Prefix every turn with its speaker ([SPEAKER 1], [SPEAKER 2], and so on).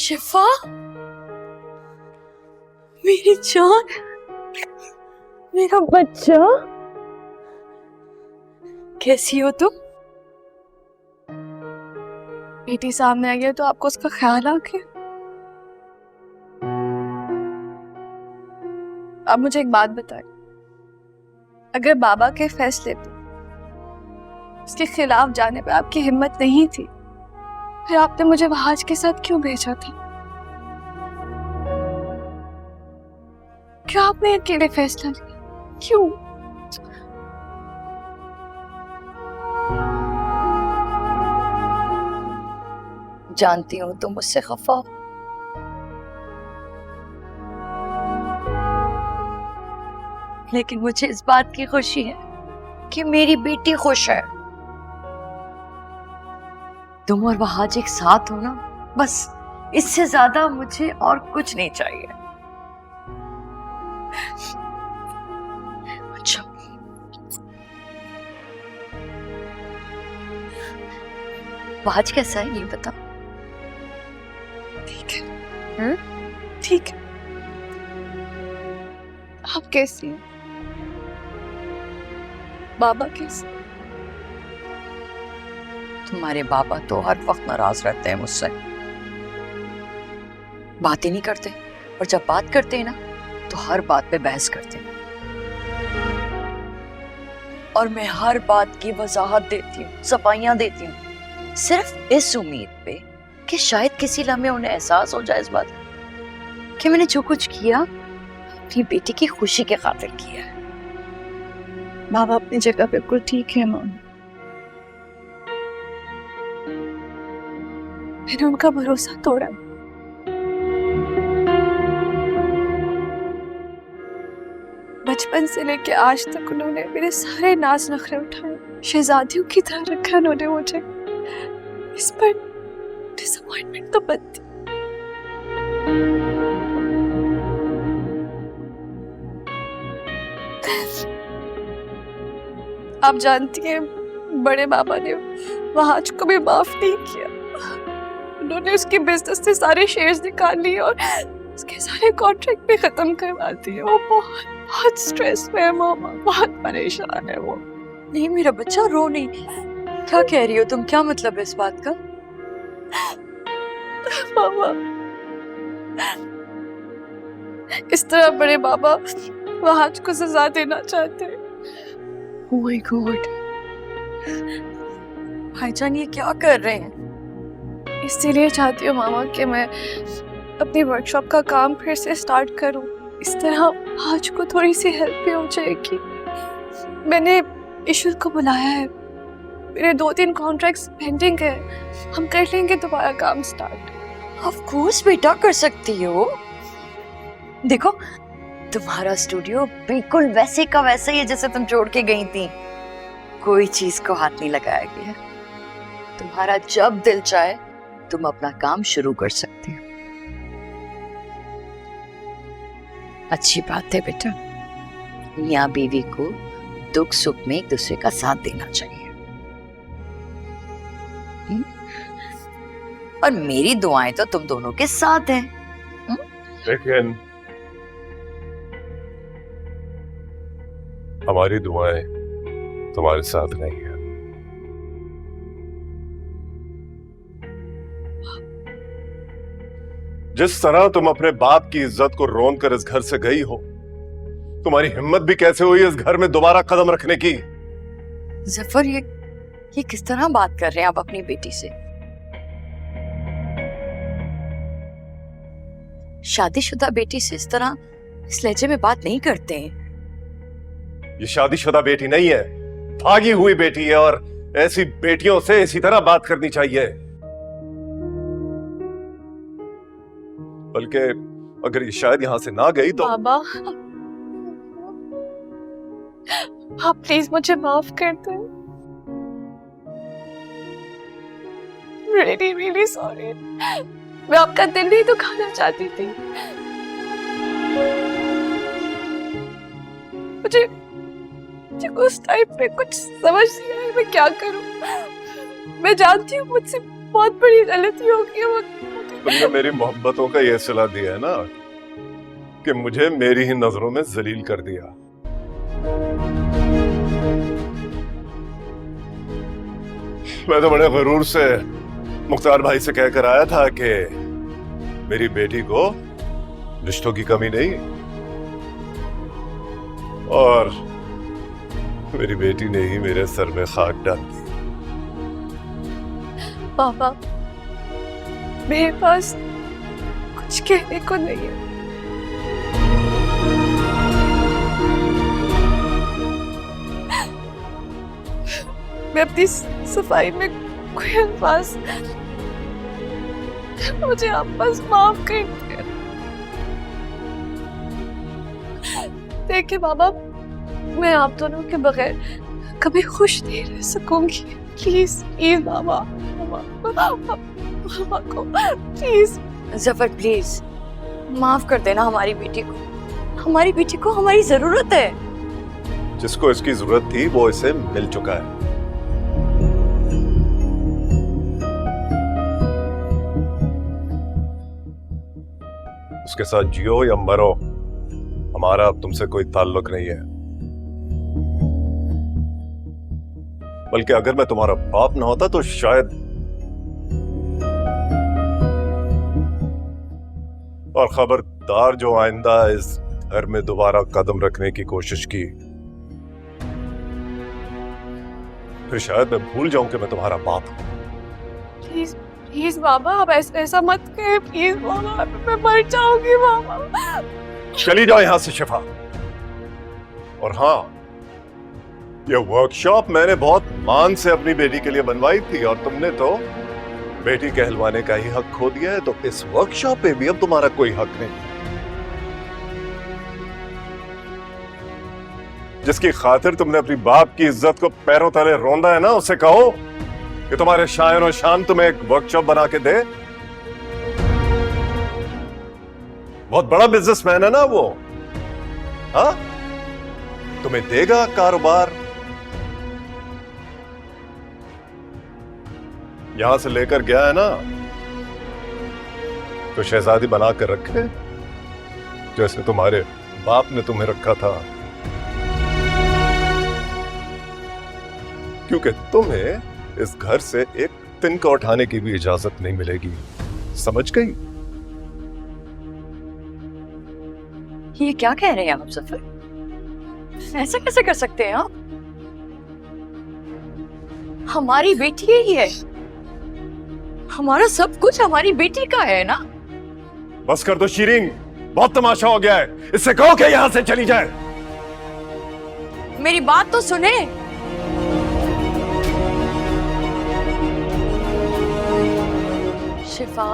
[SPEAKER 1] शिफा, मेरी जान, मेरा बच्चा, कैसी हो तुम? बेटी सामने आ गया तो आपको उसका ख्याल आ गया। आप मुझे एक बात बताएं, अगर बाबा के फैसले पे उसके खिलाफ जाने पे आपकी हिम्मत नहीं थी, फिर आपने मुझे वहाज के साथ क्यों भेजा था? क्यों आपने अकेले फैसला लिया? क्यों? जानती हूँ तुम मुझसे खफा हो, लेकिन मुझे इस बात की खुशी है कि मेरी बेटी खुश है। तुम और वहाज एक साथ हो ना, बस इससे ज्यादा मुझे और कुछ नहीं चाहिए। अच्छा, वहाज कैसा है ये बता। ठीक है, ठीक है। आप कैसी हैं? बाबा कैसे? तुम्हारे बाबा तो हर वक्त नाराज रहते हैं मुझसे, बात ही नहीं करते, और जब बात करते हैं ना तो हर बात पे बहस करते हैं, और मैं हर बात की वजाहत देती हूँ, सफाइयां देती हूँ, सिर्फ इस उम्मीद पे कि शायद किसी लम्हे उन्हें एहसास हो जाए इस बात कि मैंने जो कुछ किया अपनी बेटी की खुशी के खातिर किया है। बाबा अपनी जगह बिल्कुल ठीक है मां, मैंने उनका भरोसा तोड़ा। बचपन से लेके आज तक उन्होंने मेरे सारे नाज नखरे उठाए, शहजादियों की तरह रखा उन्होंने मुझे। इस पर डिसअपॉइंटमेंट तो बनती। आप जानती हैं, बड़े बाबा ने वहाज को भी माफ नहीं किया। उन्होंने उसके बिजनेस से सारे शेयर्स निकाल लिए और उसके सारे कॉन्ट्रैक्ट भी खत्म करवा दिए। वो बहुत बहुत स्ट्रेस में है मामा, बहुत परेशान है वो। नहीं मेरा बच्चा, रो नहीं। क्या कह रही हो तुम? क्या मतलब है इस बात का? मामा, इस तरह बड़े बाबा वहाज को सजा देना चाहते हैं। Oh my God, भाईजान ये क्या कर रहे हैं? इसीलिए चाहती हूँ मामा कि मैं अपनी वर्कशॉप का काम फिर से स्टार्ट करूँ। इस तरह आज को थोड़ी सी हेल्प भी हो जाएगी। मैंने ईश्वर को बुलाया है, मेरे 2-3 कॉन्ट्रैक्ट्स पेंडिंग है, हम कर लेंगे दोबारा काम स्टार्ट। ऑफ कोर्स बेटा, कर सकती हो। देखो तुम्हारा स्टूडियो बिल्कुल वैसे का वैसा ही है जैसे तुम जोड़ के गई थी, कोई चीज को हाथ नहीं लगाया गया। तुम्हारा जब दिल चाहे तुम अपना काम शुरू कर सकते हो। अच्छी बात है बेटा, मियां बीवी को दुख सुख में एक दूसरे का साथ देना चाहिए। और मेरी दुआएं तो तुम दोनों के साथ हैं।
[SPEAKER 2] लेकिन हमारी दुआएं तुम्हारे साथ नहीं है। जिस तरह तुम अपने बाप की इज्जत को रोन कर इस घर से गई हो, तुम्हारी हिम्मत भी कैसे हुई इस घर में दोबारा कदम रखने की?
[SPEAKER 1] जफर, ये किस तरह बात कर रहे हैं आप अपनी बेटी से? शादीशुदा बेटी से इस तरह इस लहजे में बात नहीं करते हैं।
[SPEAKER 2] ये शादीशुदा बेटी नहीं है, भागी हुई बेटी है, और ऐसी बेटियों से इसी तरह बात करनी चाहिए। बल्कि अगर ये शायद यहां से ना गई तो।
[SPEAKER 1] बाबा, आप प्लीज मुझे माफ कर दें। Really, really sorry. मैं आपका दिल नहीं दुखाना चाहती थी। मुझे उस टाइम पे कुछ समझ नहीं आया मैं क्या करूं। मैं जानती हूँ मुझसे बहुत बड़ी गलती हो गई,
[SPEAKER 2] तुमने मेरी मोहब्बतों का यह सिला दिया है ना कि मुझे मेरी ही नजरों में जलील कर दिया। मैं तो बड़े गरूर से मुख्तार भाई से कहकर आया था कि मेरी बेटी को रिश्तों की कमी नहीं, और मेरी बेटी ने ही मेरे सर में खाक डाल दी।
[SPEAKER 1] पापा, मेरे पास कुछ कहने को नहीं है। मैं अपनी सफाई में कोई अल्फाज, मुझे आप बस माफ कर दीजिए। देखिए बाबा, मैं आप दोनों के बगैर कभी खुश नहीं रह सकूंगी। प्लीज प्लीज बाबा, मामा को प्लीज।
[SPEAKER 3] जफर प्लीज माफ कर देना हमारी बेटी को। हमारी बेटी को हमारी जरूरत है।
[SPEAKER 2] जिसको इसकी जरूरत थी वो इसे मिल चुका है। उसके साथ जियो या मरो, हमारा अब तुमसे कोई ताल्लुक नहीं है। बल्कि अगर मैं तुम्हारा बाप ना होता तो शायद, और खबरदार जो आइंदा इस घर में दोबारा कदम रखने की कोशिश की, फिर शायद मैं भूल जाऊं कि मैं तुम्हारा बाप हूं।
[SPEAKER 1] प्लीज प्लीज बाबा, आप ऐसा मत कहें प्लीज बाबा, मैं मर जाऊंगी बाबा।
[SPEAKER 2] चली जाओ यहां से शिफा। और हाँ, ये वर्कशॉप मैंने बहुत मान से अपनी बेटी के लिए बनवाई थी, और तुमने तो बेटी कहलवाने का ही हक खो दिया है। तो इस वर्कशॉप पे भी अब तुम्हारा कोई हक नहीं। जिसकी खातिर तुमने अपनी बाप की इज्जत को पैरों तले रौंदा है ना, उसे कहो कि तुम्हारे शायर और शान तुम्हें एक वर्कशॉप बना के दे। बहुत बड़ा बिजनेसमैन है ना वो, हाँ? तुम्हें देगा कारोबार। यहां से लेकर गया है ना, तो शहजादी बना कर रखे जैसे तुम्हारे बाप ने तुम्हें रखा था। क्योंकि तुम्हें इस घर से एक तिनका उठाने की भी इजाजत नहीं मिलेगी, समझ गई?
[SPEAKER 3] ये क्या कह रहे हैं आप जफर? ऐसा कैसे कर सकते हैं आप? हमारी बेटी ही है, हमारा सब कुछ हमारी बेटी का है ना।
[SPEAKER 2] बस कर दो शीरीन, बहुत तमाशा हो गया है। इससे कहो कि यहां से चली जाए।
[SPEAKER 3] मेरी बात तो सुने। शिफा,